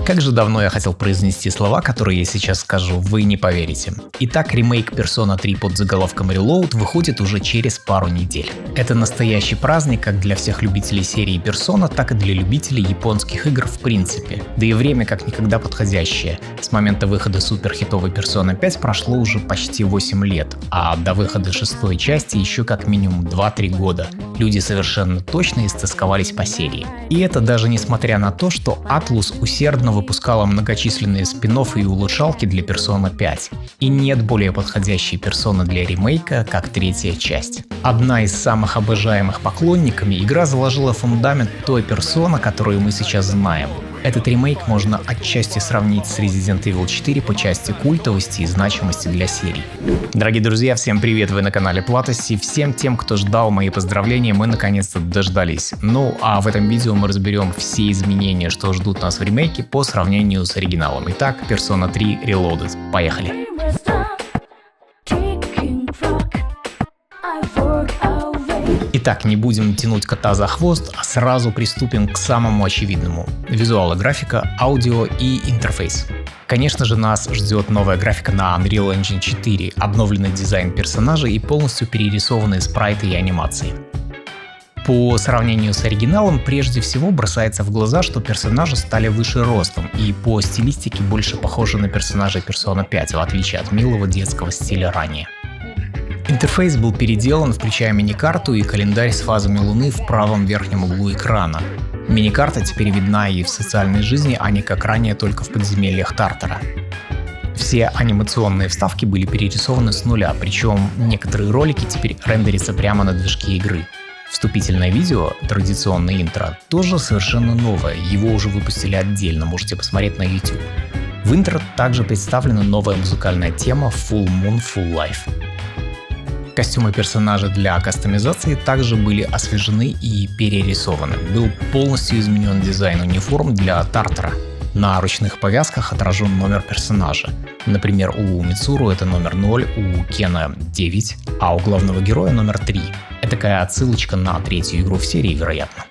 Как же давно я хотел произнести слова, которые я сейчас скажу, вы не поверите. Итак, ремейк Persona 3 под заголовком Reload выходит уже через пару недель. Это настоящий праздник как для всех любителей серии Persona, так и для любителей японских игр в принципе. Да и время как никогда подходящее. С момента выхода суперхитовой Persona 5 прошло уже почти 8 лет, а до выхода шестой части еще как минимум 2-3 года. Люди совершенно точно истосковались по серии. И это даже несмотря на то, что Atlus усердно выпускала многочисленные спин-оффы и улучшалки для Persona 5. И нет более подходящей персоны для ремейка, как третья часть. Одна из самых обожаемых поклонниками, игра заложила фундамент той персоны, которую мы сейчас знаем. Этот ремейк можно отчасти сравнить с Resident Evil 4 по части культовости и значимости для серии. Дорогие друзья, всем привет, вы на канале Платос, и всем тем, кто ждал мои поздравления, мы наконец-то дождались. Ну а в этом видео мы разберем все изменения, что ждут нас в ремейке по сравнению с оригиналом. Итак, Persona 3 Reloaded. Поехали! Итак, не будем тянуть кота за хвост, а сразу приступим к самому очевидному. Визуал и графика, аудио и интерфейс. Конечно же, нас ждет новая графика на Unreal Engine 4, обновленный дизайн персонажей и полностью перерисованные спрайты и анимации. По сравнению с оригиналом, прежде всего бросается в глаза, что персонажи стали выше ростом и по стилистике больше похожи на персонажей Persona 5, в отличие от милого детского стиля ранее. Интерфейс был переделан, включая миникарту и календарь с фазами Луны в правом верхнем углу экрана. Миникарта теперь видна и в социальной жизни, а не как ранее только в подземельях Тартара. Все анимационные вставки были перерисованы с нуля, причем некоторые ролики теперь рендерятся прямо на движке игры. Вступительное видео, традиционное интро, тоже совершенно новое, его уже выпустили отдельно, можете посмотреть на YouTube. В интро также представлена новая музыкальная тема Full Moon Full Life. Костюмы персонажа для кастомизации также были освежены и перерисованы. Был полностью изменен дизайн униформ для Тартара. На ручных повязках отражен номер персонажа. Например, у Мицуру это номер 0, у Кена 9, а у главного героя номер 3. Это такая отсылочка на третью игру в серии, вероятно.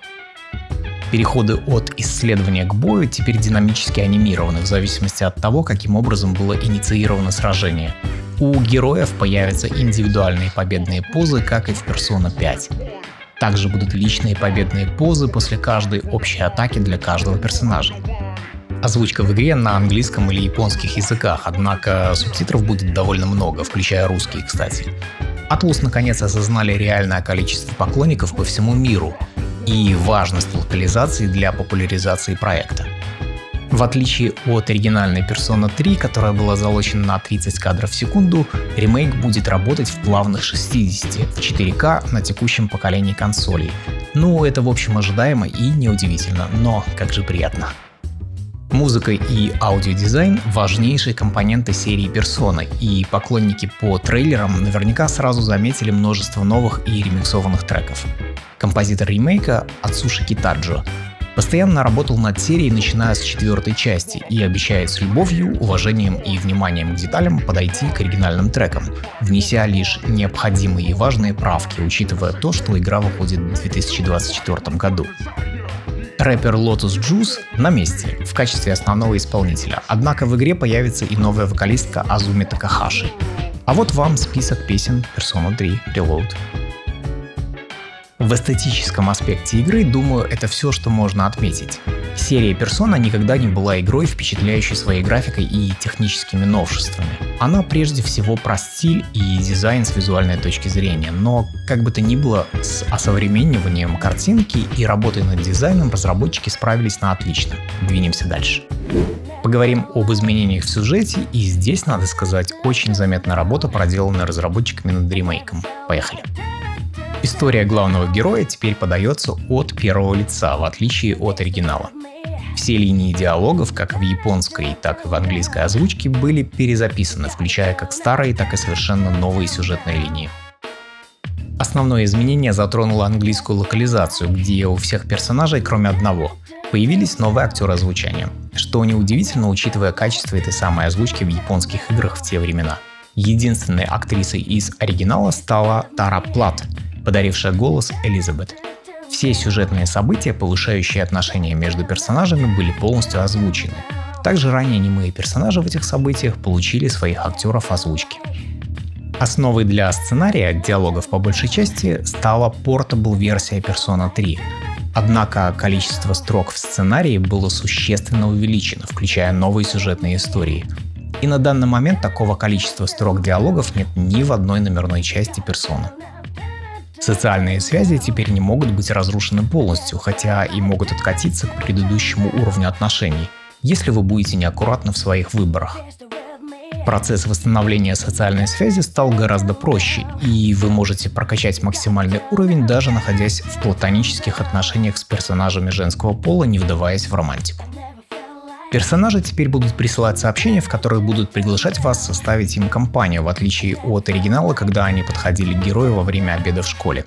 Переходы от исследования к бою теперь динамически анимированы в зависимости от того, каким образом было инициировано сражение. У героев появятся индивидуальные победные позы, как и в Persona 5. Также будут личные победные позы после каждой общей атаки для каждого персонажа. Озвучка в игре на английском или японских языках, однако субтитров будет довольно много, включая русские, кстати. Atlus наконец осознали реальное количество поклонников по всему миру и важность локализации для популяризации проекта. В отличие от оригинальной Persona 3, которая была залочена на 30 кадров в секунду, ремейк будет работать в плавных 60 в 4К на текущем поколении консолей. Ну, это в общем ожидаемо и неудивительно, но как же приятно. Музыка и аудиодизайн – важнейшие компоненты серии Persona, и поклонники по трейлерам наверняка сразу заметили множество новых и ремиксованных треков. Композитор ремейка Ацуши Китаджо постоянно работал над серией, начиная с 4-й части, и обещает с любовью, уважением и вниманием к деталям подойти к оригинальным трекам, внеся лишь необходимые и важные правки, учитывая то, что игра выходит в 2024 году. Рэпер Lotus Juice на месте в качестве основного исполнителя, однако в игре появится и новая вокалистка Азуми Такахаши. А вот вам список песен Persona 3 Reload. В эстетическом аспекте игры, думаю, это все, что можно отметить. Серия Persona никогда не была игрой, впечатляющей своей графикой и техническими новшествами. Она прежде всего про стиль и дизайн с визуальной точки зрения, но как бы то ни было, с осовремениванием картинки и работой над дизайном разработчики справились на отлично. Двинемся дальше. Поговорим об изменениях в сюжете, и здесь, надо сказать, очень заметная работа, проделанная разработчиками над ремейком. Поехали. История главного героя теперь подается от первого лица, в отличие от оригинала. Все линии диалогов, как в японской, так и в английской озвучке, были перезаписаны, включая как старые, так и совершенно новые сюжетные линии. Основное изменение затронуло английскую локализацию, где у всех персонажей, кроме одного, появились новые актеры озвучания, что неудивительно, учитывая качество этой самой озвучки в японских играх в те времена. Единственной актрисой из оригинала стала Тара Плат, подарившая голос Элизабет. Все сюжетные события, повышающие отношения между персонажами, были полностью озвучены. Также ранее немые персонажи в этих событиях получили своих актеров озвучки. Основой для сценария диалогов по большей части стала Portable-версия Persona 3. Однако количество строк в сценарии было существенно увеличено, включая новые сюжетные истории. И на данный момент такого количества строк диалогов нет ни в одной номерной части Persona. Социальные связи теперь не могут быть разрушены полностью, хотя и могут откатиться к предыдущему уровню отношений, если вы будете неаккуратны в своих выборах. Процесс восстановления социальной связи стал гораздо проще, и вы можете прокачать максимальный уровень, даже находясь в платонических отношениях с персонажами женского пола, не вдаваясь в романтику. Персонажи теперь будут присылать сообщения, в которых будут приглашать вас составить им компанию, в отличие от оригинала, когда они подходили к герою во время обеда в школе.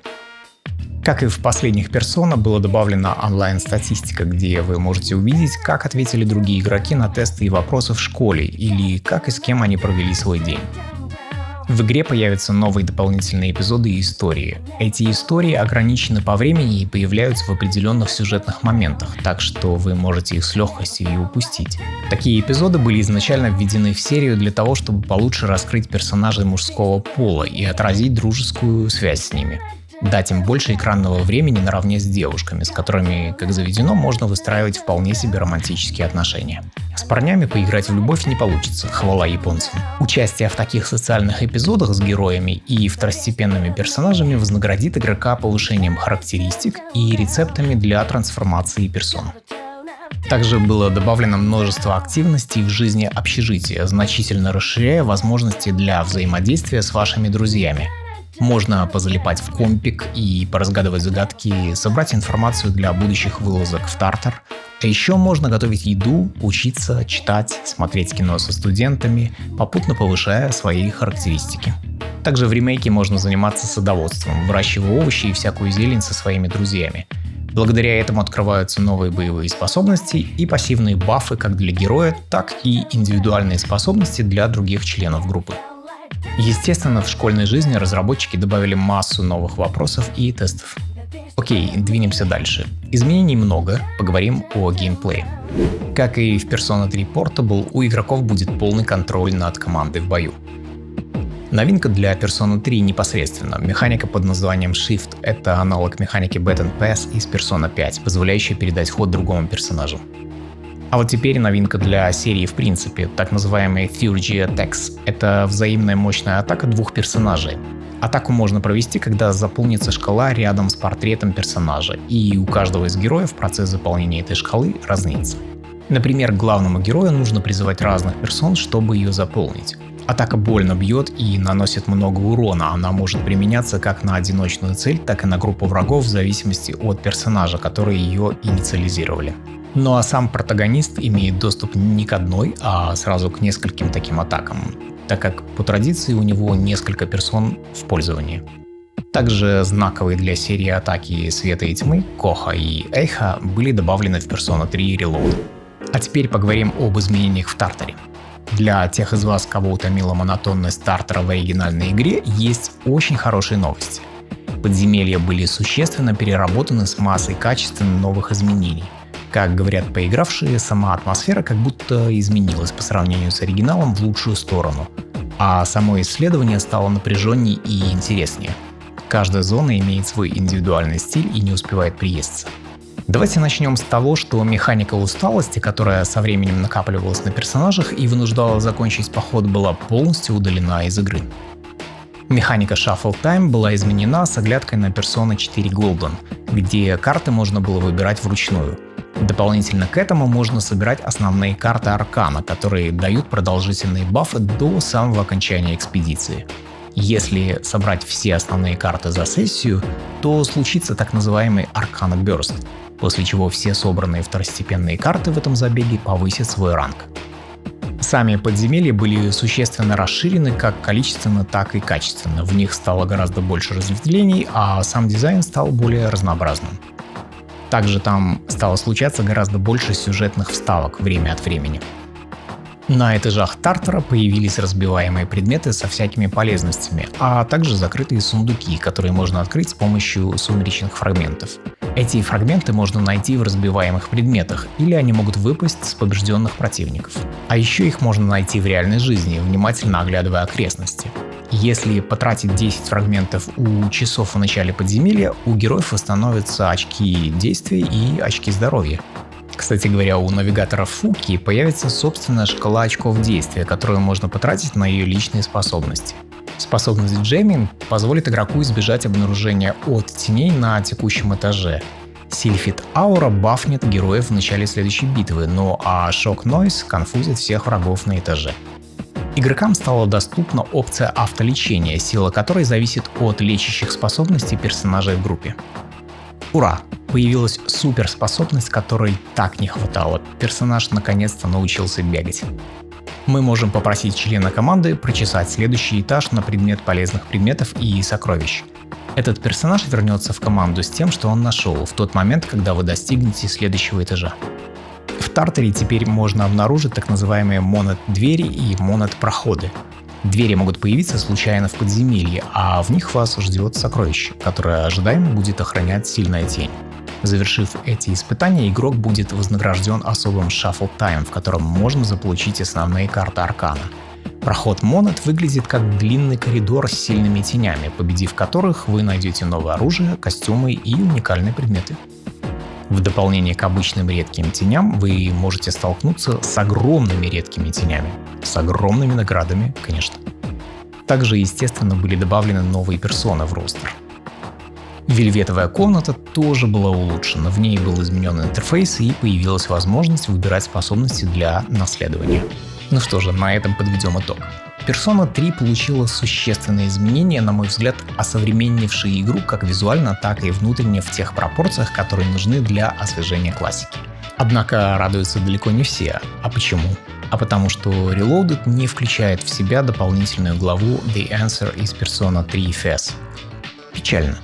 Как и в последних Persona, была добавлена онлайн-статистика, где вы можете увидеть, как ответили другие игроки на тесты и вопросы в школе, или как и с кем они провели свой день. В игре появятся новые дополнительные эпизоды и истории. Эти истории ограничены по времени и появляются в определенных сюжетных моментах, так что вы можете их с легкостью и упустить. Такие эпизоды были изначально введены в серию для того, чтобы получше раскрыть персонажей мужского пола и отразить дружескую связь с ними. Дать им больше экранного времени наравне с девушками, с которыми, как заведено, можно выстраивать вполне себе романтические отношения. С парнями поиграть в любовь не получится, хвала японцам. Участие в таких социальных эпизодах с героями и второстепенными персонажами вознаградит игрока повышением характеристик и рецептами для трансформации персон. Также было добавлено множество активностей в жизни общежития, значительно расширяя возможности для взаимодействия с вашими друзьями. Можно позалипать в компик и поразгадывать загадки, собрать информацию для будущих вылазок в Тартар. А еще можно готовить еду, учиться, читать, смотреть кино со студентами, попутно повышая свои характеристики. Также в ремейке можно заниматься садоводством, выращивая овощи и всякую зелень со своими друзьями. Благодаря этому открываются новые боевые способности и пассивные бафы как для героя, так и индивидуальные способности для других членов группы. Естественно, в школьной жизни разработчики добавили массу новых вопросов и тестов. Окей, двинемся дальше. Изменений много, поговорим о геймплее. Как и в Persona 3 Portable, у игроков будет полный контроль над командой в бою. Новинка для Persona 3 непосредственно. Механика под названием Shift — это аналог механики Baton Pass из Persona 5, позволяющая передать ход другому персонажу. А вот теперь новинка для серии в принципе, так называемый Theurgy Attacks. Это взаимная мощная атака двух персонажей. Атаку можно провести, когда заполнится шкала рядом с портретом персонажа, и у каждого из героев процесс заполнения этой шкалы разнится. Например, главному герою нужно призывать разных персон, чтобы ее заполнить. Атака больно бьет и наносит много урона, она может применяться как на одиночную цель, так и на группу врагов в зависимости от персонажа, которые ее инициализировали. Ну а сам протагонист имеет доступ не к одной, а сразу к нескольким таким атакам, так как по традиции у него несколько персон в пользовании. Также знаковые для серии атаки Света и Тьмы, Коха и Эйха были добавлены в Persona 3 Reload. А теперь поговорим об изменениях в Тартаре. Для тех из вас, кого утомила монотонность Тартара в оригинальной игре, есть очень хорошие новости. Подземелья были существенно переработаны с массой качественно новых изменений. Как говорят поигравшие, сама атмосфера как будто изменилась по сравнению с оригиналом в лучшую сторону, а само исследование стало напряженнее и интереснее. Каждая зона имеет свой индивидуальный стиль и не успевает приесться. Давайте начнем с того, что механика усталости, которая со временем накапливалась на персонажах и вынуждала закончить поход, была полностью удалена из игры. Механика Shuffle Time была изменена с оглядкой на Persona 4 Golden, где карты можно было выбирать вручную. Дополнительно к этому можно собирать основные карты Аркана, которые дают продолжительные бафы до самого окончания экспедиции. Если собрать все основные карты за сессию, то случится так называемый Arcana Burst, после чего все собранные второстепенные карты в этом забеге повысят свой ранг. Сами подземелья были существенно расширены как количественно, так и качественно. В них стало гораздо больше разветвлений, а сам дизайн стал более разнообразным. Также там стало случаться гораздо больше сюжетных вставок время от времени. На этажах Тартара появились разбиваемые предметы со всякими полезностями, а также закрытые сундуки, которые можно открыть с помощью сумеречных фрагментов. Эти фрагменты можно найти в разбиваемых предметах, или они могут выпасть с побежденных противников. А еще их можно найти в реальной жизни, внимательно оглядывая окрестности. Если потратить 10 фрагментов у часов в начале подземелья, у героев восстановятся очки действия и очки здоровья. Кстати говоря, у навигатора Фуки появится собственная шкала очков действия, которую можно потратить на ее личные способности. Способность Джеймин позволит игроку избежать обнаружения от теней на текущем этаже. Сильфид Аура бафнет героев в начале следующей битвы, ну а Шок Нойз конфузит всех врагов на этаже. Игрокам стала доступна опция автолечения, сила которой зависит от лечащих способностей персонажей в группе. Ура! Появилась суперспособность, которой так не хватало. Персонаж наконец-то научился бегать. Мы можем попросить члена команды прочесать следующий этаж на предмет полезных предметов и сокровищ. Этот персонаж вернется в команду с тем, что он нашел в тот момент, когда вы достигнете следующего этажа. В Тартере теперь можно обнаружить так называемые монет-двери и монет-проходы. Двери могут появиться случайно в подземелье, а в них вас ждет сокровище, которое ожидаемо будет охранять сильная тень. Завершив эти испытания, игрок будет вознагражден особым Shuffle Time, в котором можно заполучить основные карты Аркана. Проход Монет выглядит как длинный коридор с сильными тенями, победив которых вы найдете новое оружие, костюмы и уникальные предметы. В дополнение к обычным редким теням вы можете столкнуться с огромными редкими тенями, с огромными наградами, конечно. Также, естественно, были добавлены новые персоны в ростер. Вельветовая комната тоже была улучшена, в ней был изменен интерфейс и появилась возможность выбирать способности для наследования. Ну что же, на этом подведем итог. Persona 3 получила существенные изменения, на мой взгляд, осовременившие игру как визуально, так и внутренне в тех пропорциях, которые нужны для освежения классики. Однако радуются далеко не все. А почему? А потому что Reloaded не включает в себя дополнительную главу The Answer из Persona 3 FES. Печально.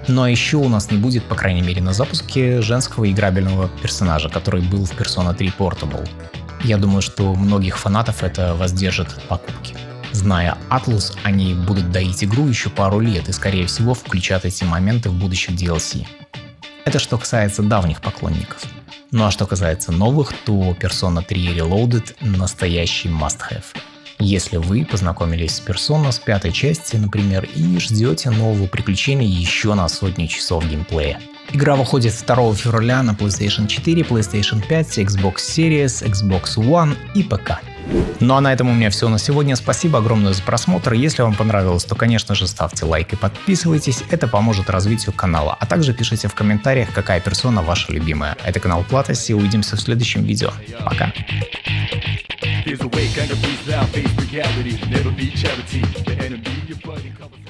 Но еще у нас не будет, по крайней мере на запуске, женского играбельного персонажа, который был в Persona 3 Portable. Я думаю, что многих фанатов это воздержит от покупки. Зная Atlus, они будут доить игру еще пару лет и, скорее всего, включат эти моменты в будущих DLC. Это что касается давних поклонников. Ну а что касается новых, то Persona 3 Reloaded настоящий must-have. Если вы познакомились с Persona с 5 части, например, и ждете нового приключения еще на сотни часов геймплея. Игра выходит 2 февраля на PlayStation 4, PlayStation 5, Xbox Series, Xbox One и ПК. Ну а на этом у меня все на сегодня. Спасибо огромное за просмотр. Если вам понравилось, то, конечно же, ставьте лайк и подписывайтесь. Это поможет развитию канала. А также пишите в комментариях, какая персона ваша любимая. Это канал Платос, и увидимся в следующем видео. Пока. There's a way, kind of face reality, never be charity. The enemy, your bloody cover.